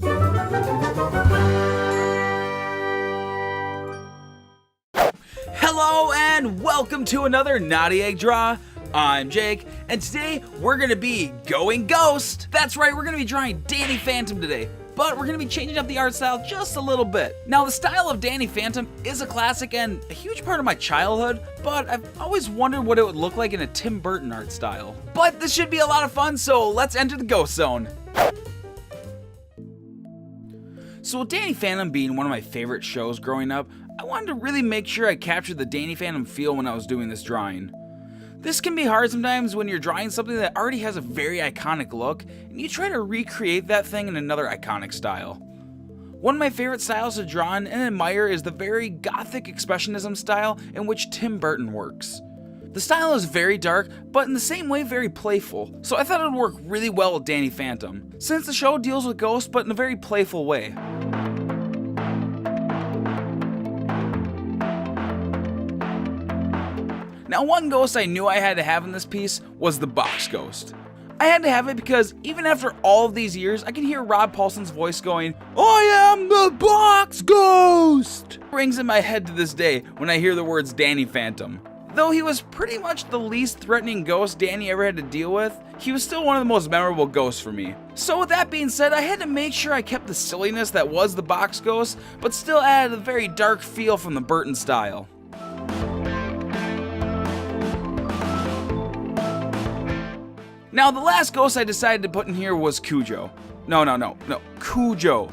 Hello and welcome to another Naughty Egg Draw. I'm Jake, and today we're gonna be going ghost. That's right, we're gonna be drawing Danny Phantom today, but we're gonna be changing up the art style just a little bit. Now, the style of Danny Phantom is a classic and a huge part of my childhood, but I've always wondered what it would look like in a Tim Burton art style. But this should be a lot of fun, so let's enter the ghost zone. So with Danny Phantom being one of my favorite shows growing up, I wanted to really make sure I captured the Danny Phantom feel when I was doing this drawing. This can be hard sometimes when you're drawing something that already has a very iconic look, and you try to recreate that thing in another iconic style. One of my favorite styles to draw and admire is the very gothic expressionism style in which Tim Burton works. The style is very dark, but in the same way very playful, so I thought it would work really well with Danny Phantom, since the show deals with ghosts but in a very playful way. Now, one ghost I knew I had to have in this piece was the box ghost. I had to have it because even after all of these years, I can hear Rob Paulsen's voice going, "I am the box ghost!" It rings in my head to this day when I hear the words Danny Phantom. Though he was pretty much the least threatening ghost Danny ever had to deal with, he was still one of the most memorable ghosts for me. So with that being said, I had to make sure I kept the silliness that was the box ghost, but still added a very dark feel from the Burton style. Now, the last ghost I decided to put in here was Cujo. Cujo.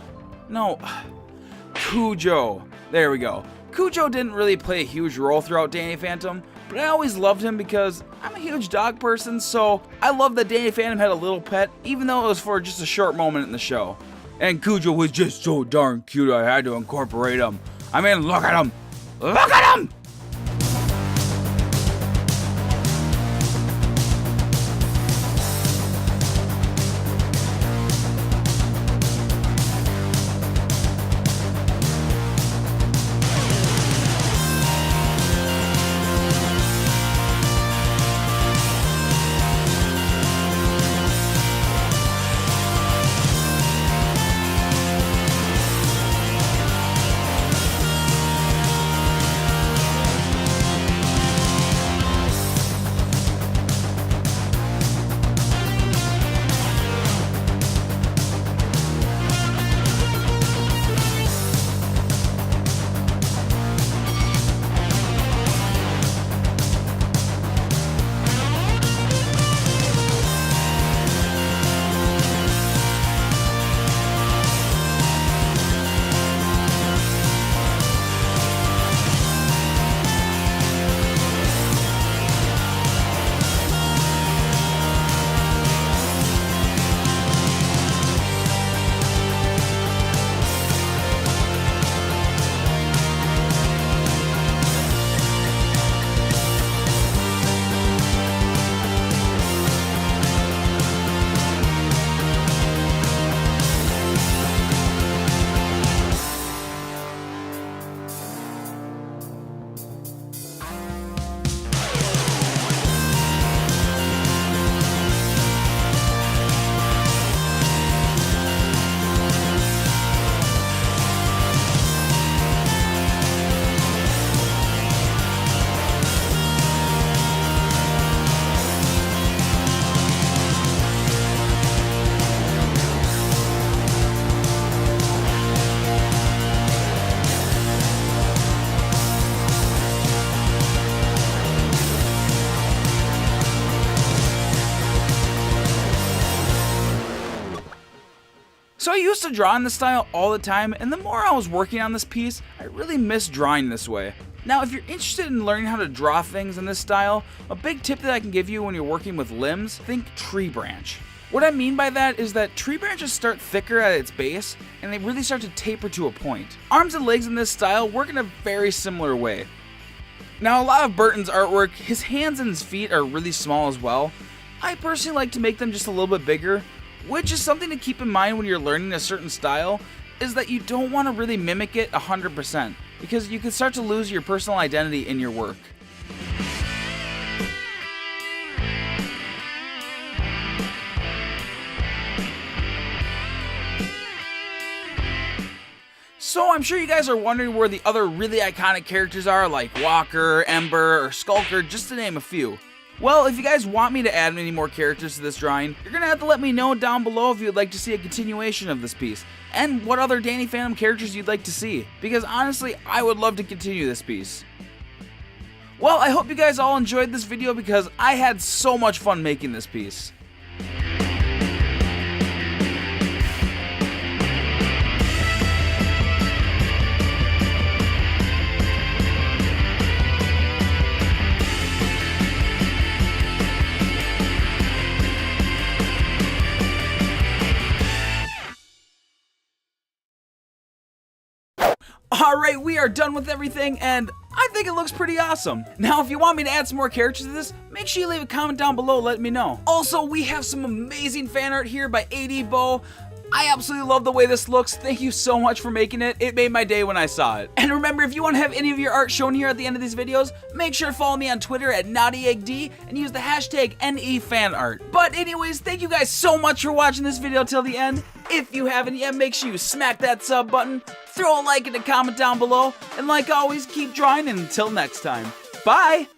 There we go. Cujo didn't really play a huge role throughout Danny Phantom, but I always loved him because I'm a huge dog person, so I love that Danny Phantom had a little pet, even though it was for just a short moment in the show. And Cujo was just so darn cute, I had to incorporate him. I mean, look at him! Look at him! So I used to draw in this style all the time, and the more I was working on this piece, I really missed drawing this way. Now, if you're interested in learning how to draw things in this style, a big tip that I can give you when you're working with limbs, think tree branch. What I mean by that is that tree branches start thicker at its base, and they really start to taper to a point. Arms and legs in this style work in a very similar way. Now, a lot of Burton's artwork, his hands and his feet are really small as well. I personally like to make them just a little bit bigger, which is something to keep in mind when you're learning a certain style, is that you don't want to really mimic it 100%, because you can start to lose your personal identity in your work. So I'm sure you guys are wondering where the other really iconic characters are, like Walker, Ember, or Skulker, just to name a few. Well, if you guys want me to add any more characters to this drawing, you're going to have to let me know down below if you'd like to see a continuation of this piece, and what other Danny Phantom characters you'd like to see, because honestly, I would love to continue this piece. Well, I hope you guys all enjoyed this video because I had so much fun making this piece. Alright, we are done with everything, and I think it looks pretty awesome. Now, if you want me to add some more characters to this, make sure you leave a comment down below letting me know. Also, we have some amazing fan art here by AD Bo. I absolutely love the way this looks. Thank you so much for making it. It made my day when I saw it. And remember, if you want to have any of your art shown here at the end of these videos, make sure to follow me on Twitter at NaughtyEggD and use the hashtag NEFanArt. But anyways, thank you guys so much for watching this video till the end. If you haven't yet, make sure you smack that sub button, throw a like and a comment down below, and like always, keep drawing, and until next time, bye!